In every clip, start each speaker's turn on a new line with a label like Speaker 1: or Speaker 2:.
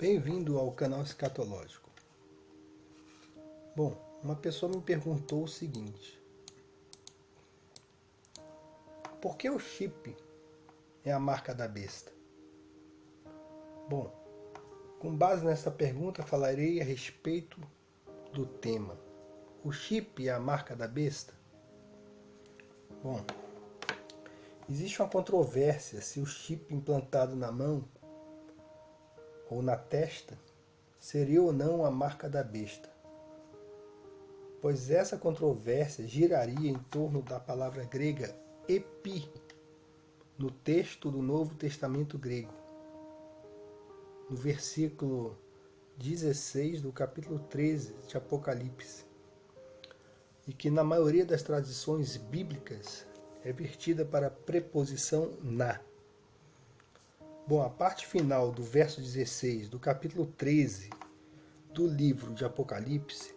Speaker 1: Bem-vindo ao canal Escatológico. Bom, uma pessoa me perguntou o seguinte: por que o chip é a marca da besta? Bom, com base nessa pergunta falarei a respeito do tema. O chip é a marca da besta? Bom, existe uma controvérsia se o chip implantado na mão ou na testa seria ou não a marca da besta, pois essa controvérsia giraria em torno da palavra grega epi, no texto do Novo Testamento grego, no versículo 16 do capítulo 13 de Apocalipse, e que na maioria das tradições bíblicas é vertida para a preposição na. Bom, a parte final do verso 16 do capítulo 13 do livro de Apocalipse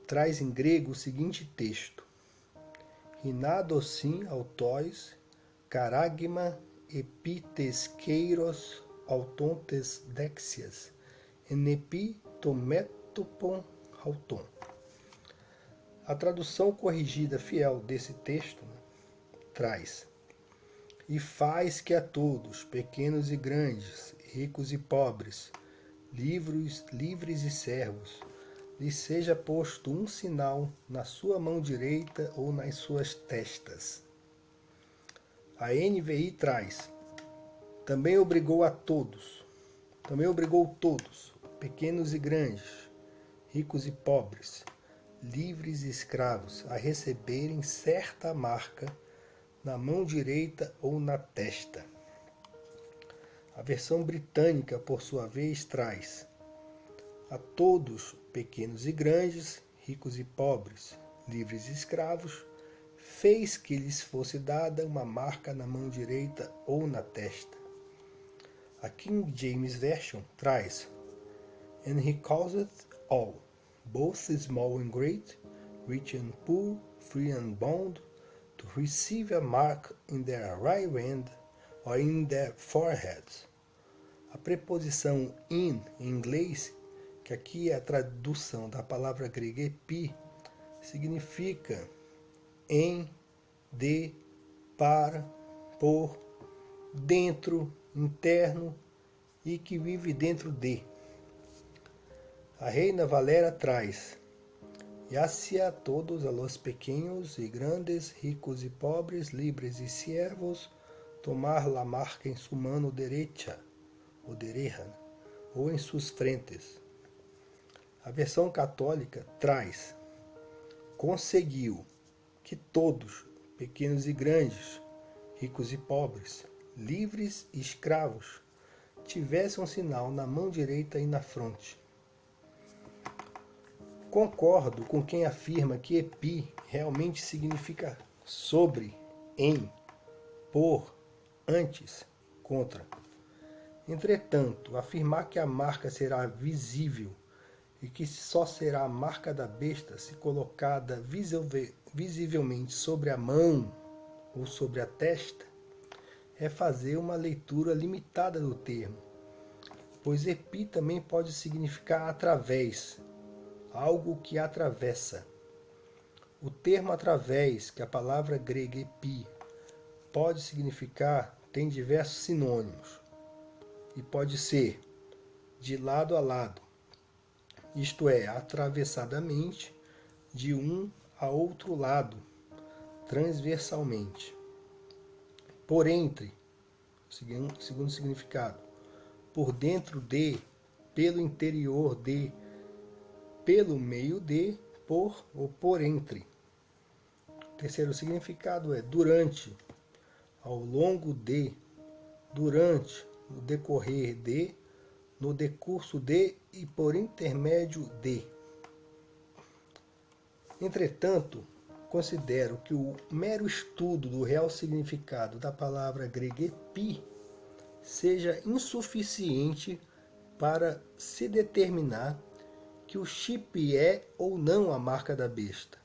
Speaker 1: traz em grego o seguinte texto: Rinadosin autois, caragma epiteskeiros autontes dexias, enepi tometopon auton. A tradução corrigida fiel desse texto traz: e faz que a todos, pequenos e grandes, ricos e pobres, livres e servos, lhes seja posto um sinal na sua mão direita ou nas suas testas. A NVI traz: também obrigou todos, pequenos e grandes, ricos e pobres, livres e escravos, a receberem certa marca na mão direita ou na testa. A versão britânica, por sua vez, traz: a todos, pequenos e grandes, ricos e pobres, livres e escravos, fez que lhes fosse dada uma marca na mão direita ou na testa. A King James Version traz: and he caused all, both small and great, rich and poor, free and bond, to receive a mark in their right hand or in their foreheads. A preposição in, em inglês, que aqui é a tradução da palavra grega epi, significa em, de, para, por, dentro, interno e que vive dentro de. A Reina Valera traz: e hacia todos a los pequeños y grandes, ricos y pobres, libres y siervos, tomar la marca en su mano derecha, ou derecha, ou em suas frentes. A versão católica traz: conseguiu que todos, pequenos e grandes, ricos e pobres, livres e escravos, tivessem um sinal na mão direita e na fronte. Concordo com quem afirma que epi realmente significa sobre, em, por, antes, contra. Entretanto, afirmar que a marca será visível e que só será a marca da besta se colocada visivelmente sobre a mão ou sobre a testa é fazer uma leitura limitada do termo, pois epi também pode significar através, algo que atravessa. O termo através, que a palavra grega epi pode significar, tem diversos sinônimos e pode ser de lado a lado, isto é, atravessadamente, de um a outro lado, transversalmente. Por entre, segundo significado, por dentro de, pelo interior de, pelo meio de, por ou por entre. O terceiro significado é durante, ao longo de, durante, no decorrer de, no decurso de e por intermédio de. Entretanto, considero que o mero estudo do real significado da palavra grega epi seja insuficiente para se determinar que o chip é ou não a marca da besta.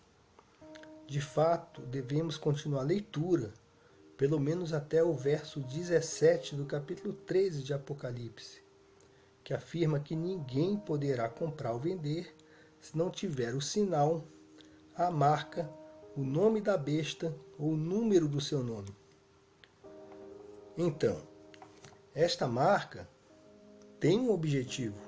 Speaker 1: De fato, devemos continuar a leitura, pelo menos até o verso 17 do capítulo 13 de Apocalipse, que afirma que ninguém poderá comprar ou vender se não tiver o sinal, a marca, o nome da besta ou o número do seu nome. Então, esta marca tem um objetivo: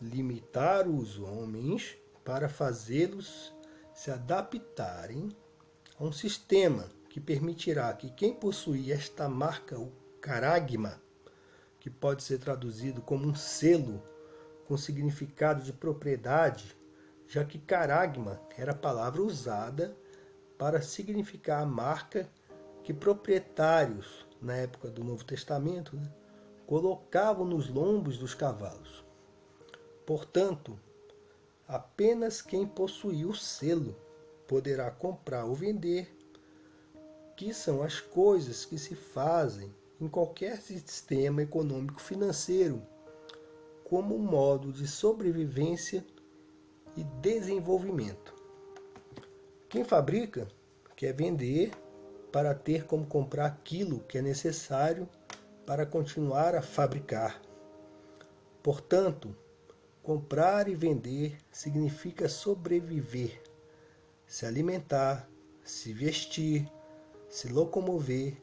Speaker 1: limitar os homens para fazê-los se adaptarem a um sistema que permitirá que quem possuir esta marca, o caragma, que pode ser traduzido como um selo com significado de propriedade, já que caragma era a palavra usada para significar a marca que proprietários, na época do Novo Testamento, colocavam nos lombos dos cavalos. Portanto, apenas quem possuir o selo poderá comprar ou vender, que são as coisas que se fazem em qualquer sistema econômico-financeiro como modo de sobrevivência e desenvolvimento. Quem fabrica quer vender para ter como comprar aquilo que é necessário para continuar a fabricar. Portanto, comprar e vender significa sobreviver, se alimentar, se vestir, se locomover,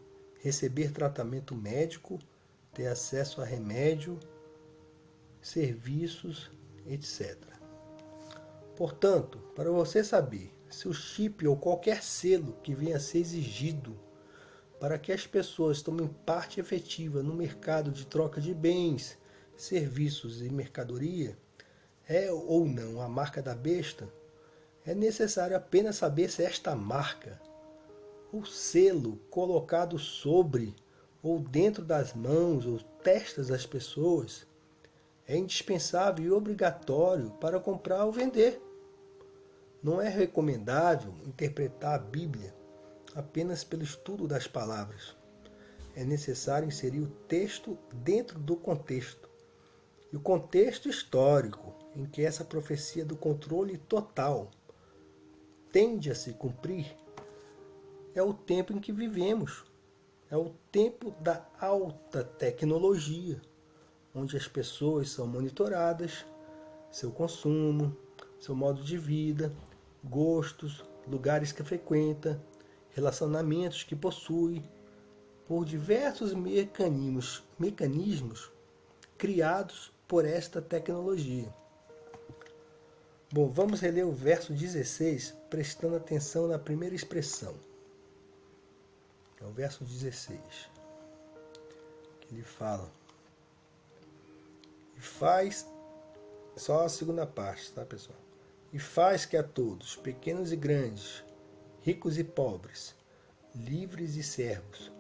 Speaker 1: receber tratamento médico, ter acesso a remédio, serviços, etc. Portanto, para você saber se o chip ou qualquer selo que venha a ser exigido para que as pessoas tomem parte efetiva no mercado de troca de bens, serviços e mercadoria é ou não a marca da besta, é necessário apenas saber se esta marca, o selo colocado sobre ou dentro das mãos ou testas das pessoas, é indispensável e obrigatório para comprar ou vender. Não é recomendável interpretar a Bíblia apenas pelo estudo das palavras. É necessário inserir o texto dentro do contexto. E o contexto histórico em que essa profecia do controle total tende a se cumprir é o tempo em que vivemos. É o tempo da alta tecnologia, onde as pessoas são monitoradas, seu consumo, seu modo de vida, gostos, lugares que frequenta, relacionamentos que possui, por diversos mecanismos criados por esta tecnologia. Bom, vamos reler o verso 16, prestando atenção na primeira expressão. É o verso 16, que ele fala: e faz, só a segunda parte, tá, pessoal? E faz que a todos, pequenos e grandes, ricos e pobres, livres e servos,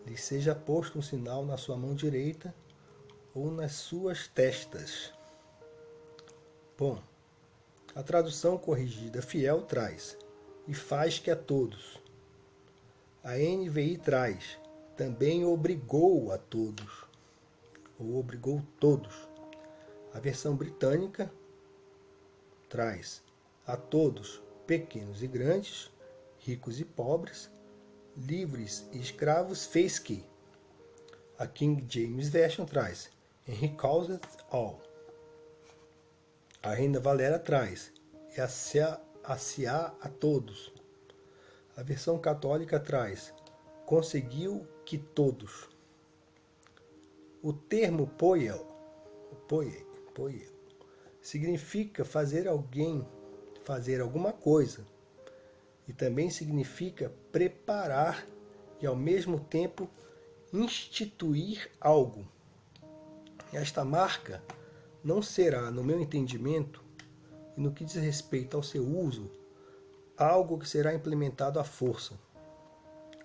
Speaker 1: lhes seja posto um sinal na sua mão direita ou nas suas testas. Bom, a tradução corrigida fiel traz: e faz que a todos. A NVI traz: também obrigou a todos, ou obrigou todos. A versão britânica traz: a todos, pequenos e grandes, ricos e pobres, livres e escravos, fez que. A King James Version traz: and he caused all. A Reina Valera traz: e aciar a todos. A versão católica traz: conseguiu que todos. O termo poiel significa fazer alguma coisa, e também significa preparar e ao mesmo tempo instituir algo. Esta marca não será, no meu entendimento, e no que diz respeito ao seu uso, algo que será implementado à força.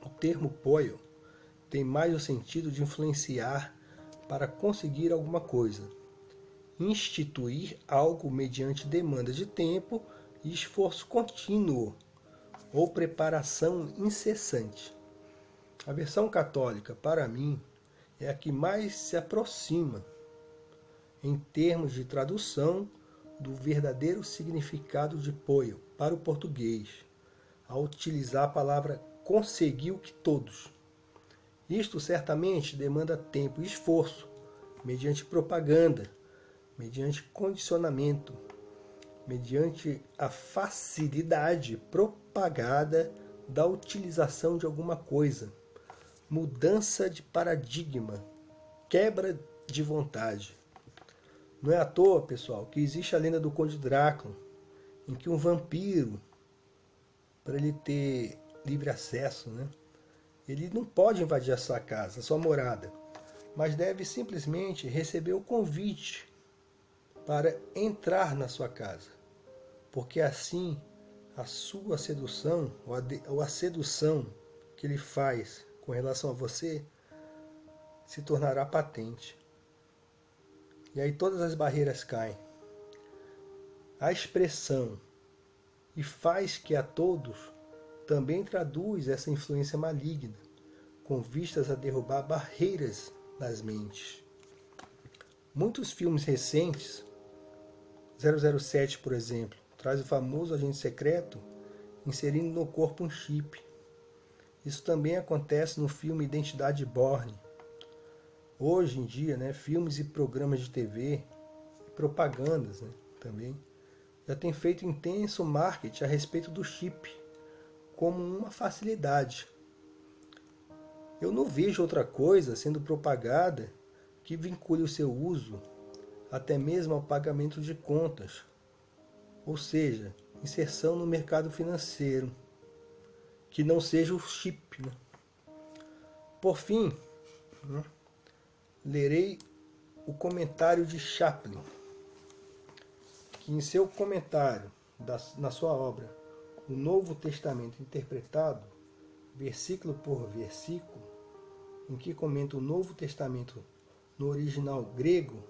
Speaker 1: O termo poio tem mais o sentido de influenciar para conseguir alguma coisa, instituir algo mediante demanda de tempo e esforço contínuo ou preparação incessante. A versão católica, para mim, é a que mais se aproxima, em termos de tradução, do verdadeiro significado de poio para o português, ao utilizar a palavra conseguiu que todos. Isto certamente demanda tempo e esforço, mediante propaganda, mediante condicionamento, mediante a facilidade propagada da utilização de alguma coisa, mudança de paradigma, quebra de vontade. Não é à toa, pessoal, que existe a lenda do Conde Drácula, em que um vampiro, para ele ter livre acesso, né, ele não pode invadir a sua casa, a sua morada, mas deve simplesmente receber o convite para entrar na sua casa, porque assim a sua sedução, ou a sedução que ele faz com relação a você, se tornará patente. E aí todas as barreiras caem. A expressão "e faz que a todos" também traduz essa influência maligna, com vistas a derrubar barreiras nas mentes. Muitos filmes recentes, 007, por exemplo, traz o famoso agente secreto inserindo no corpo um chip. Isso também acontece no filme Identidade Bourne. Hoje em dia, né, filmes e programas de TV, propagandas, né, também, já têm feito intenso marketing a respeito do chip, como uma facilidade. Eu não vejo outra coisa sendo propagada que vincule o seu uso até mesmo ao pagamento de contas, ou seja, inserção no mercado financeiro, que não seja o chip. Né? Por fim, né, lerei o comentário de Chaplin, que em seu comentário na sua obra O Novo Testamento Interpretado, versículo por versículo, em que comenta o Novo Testamento no original grego,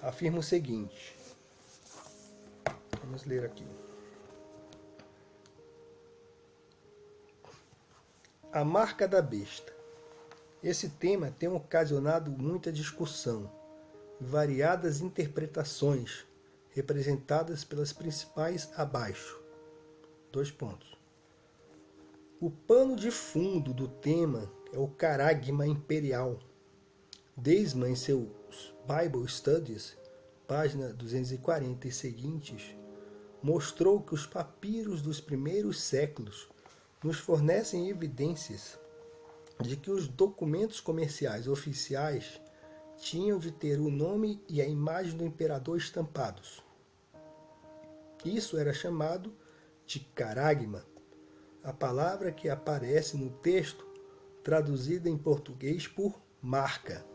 Speaker 1: afirma o seguinte. Vamos ler aqui. A marca da besta. Esse tema tem ocasionado muita discussão e variadas interpretações, representadas pelas principais abaixo. 2 pontos. O pano de fundo do tema é o caragma imperial. Desman, em seus Bible Studies, página 240 e seguintes, mostrou que os papiros dos primeiros séculos nos fornecem evidências de que os documentos comerciais oficiais tinham de ter o nome e a imagem do imperador estampados. Isso era chamado de caragma, a palavra que aparece no texto traduzida em português por marca.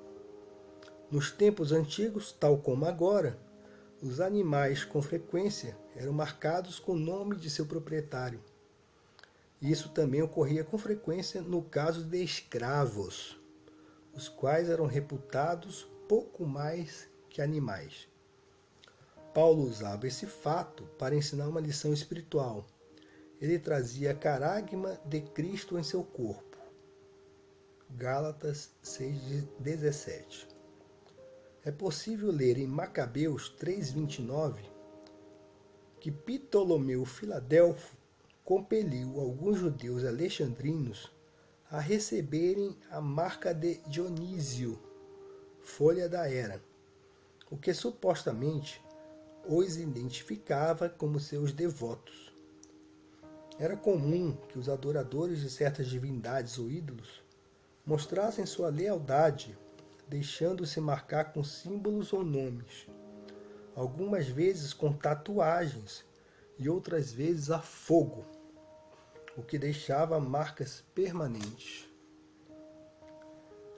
Speaker 1: Nos tempos antigos, tal como agora, os animais com frequência eram marcados com o nome de seu proprietário. Isso também ocorria com frequência no caso de escravos, os quais eram reputados pouco mais que animais. Paulo usava esse fato para ensinar uma lição espiritual. Ele trazia a caragma de Cristo em seu corpo. Gálatas 6,17. É possível ler em Macabeus 3,29 que Ptolomeu Filadelfo compeliu alguns judeus alexandrinos a receberem a marca de Dionísio, folha da era, o que supostamente os identificava como seus devotos. Era comum que os adoradores de certas divindades ou ídolos mostrassem sua lealdade, deixando-se marcar com símbolos ou nomes, algumas vezes com tatuagens e outras vezes a fogo, o que deixava marcas permanentes.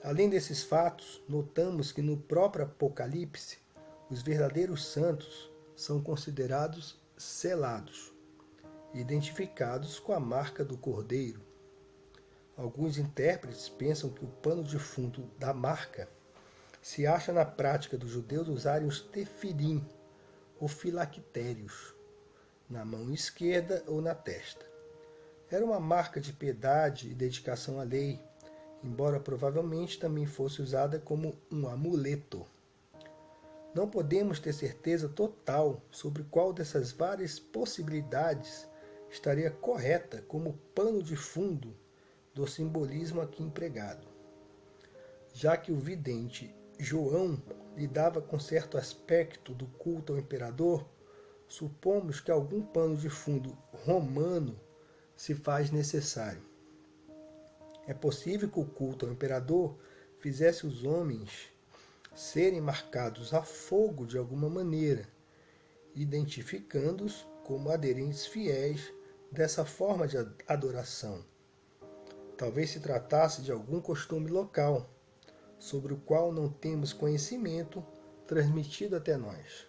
Speaker 1: Além desses fatos, notamos que no próprio Apocalipse, os verdadeiros santos são considerados selados, identificados com a marca do Cordeiro. Alguns intérpretes pensam que o pano de fundo da marca se acha na prática dos judeus usarem os tefilim, ou filactérios, na mão esquerda ou na testa. Era uma marca de piedade e dedicação à lei, embora provavelmente também fosse usada como um amuleto. Não podemos ter certeza total sobre qual dessas várias possibilidades estaria correta como pano de fundo do simbolismo aqui empregado, já que o vidente João lidava com certo aspecto do culto ao imperador, supomos que algum pano de fundo romano se faz necessário. É possível que o culto ao imperador fizesse os homens serem marcados a fogo de alguma maneira, identificando-os como aderentes fiéis dessa forma de adoração. Talvez se tratasse de algum costume local, sobre o qual não temos conhecimento transmitido até nós.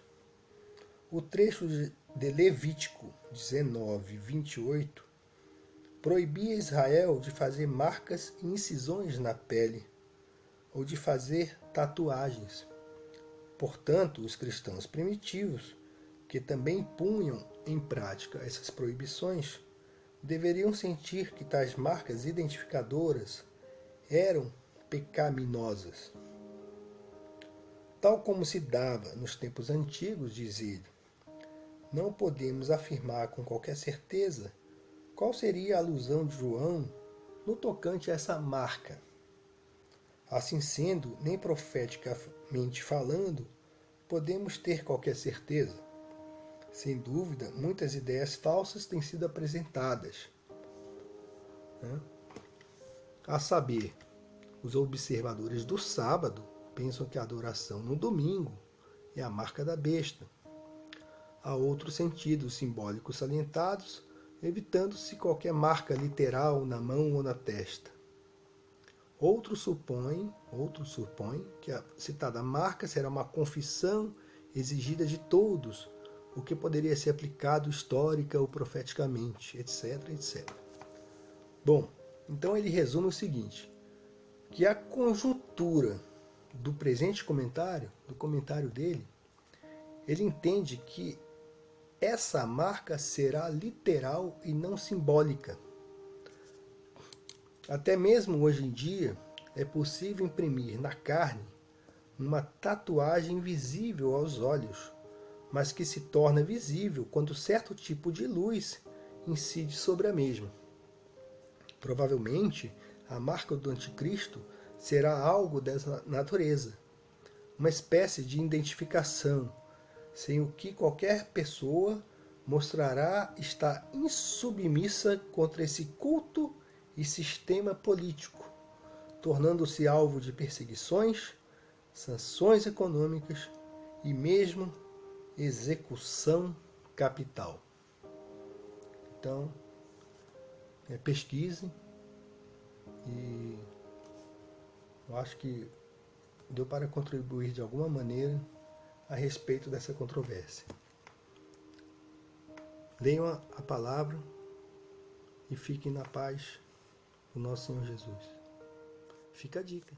Speaker 1: O trecho de Levítico 19, 28 proibia Israel de fazer marcas e incisões na pele ou de fazer tatuagens. Portanto, os cristãos primitivos, que também punham em prática essas proibições, deveriam sentir que tais marcas identificadoras eram pecaminosas. Tal como se dava nos tempos antigos, diz ele, não podemos afirmar com qualquer certeza qual seria a alusão de João no tocante a essa marca. Assim sendo, nem profeticamente falando, podemos ter qualquer certeza. Sem dúvida, muitas ideias falsas têm sido apresentadas. A saber, os observadores do sábado pensam que a adoração no domingo é a marca da besta. Há outros sentidos simbólicos salientados, evitando-se qualquer marca literal na mão ou na testa. Outros supõem que a citada marca será uma confissão exigida de todos, o que poderia ser aplicado histórica ou profeticamente, etc, etc. Bom, então ele resume o seguinte, que a conjuntura do presente comentário, do comentário dele, ele entende que essa marca será literal e não simbólica. Até mesmo hoje em dia, é possível imprimir na carne uma tatuagem invisível aos olhos, mas que se torna visível quando certo tipo de luz incide sobre a mesma. Provavelmente, a marca do anticristo será algo dessa natureza, uma espécie de identificação, sem o que qualquer pessoa mostrará estar insubmissa contra esse culto e sistema político, tornando-se alvo de perseguições, sanções econômicas e mesmo execução capital. Então, pesquisem e eu acho que deu para contribuir de alguma maneira a respeito dessa controvérsia. Leiam a palavra e fiquem na paz do nosso Senhor Jesus. Fica a dica.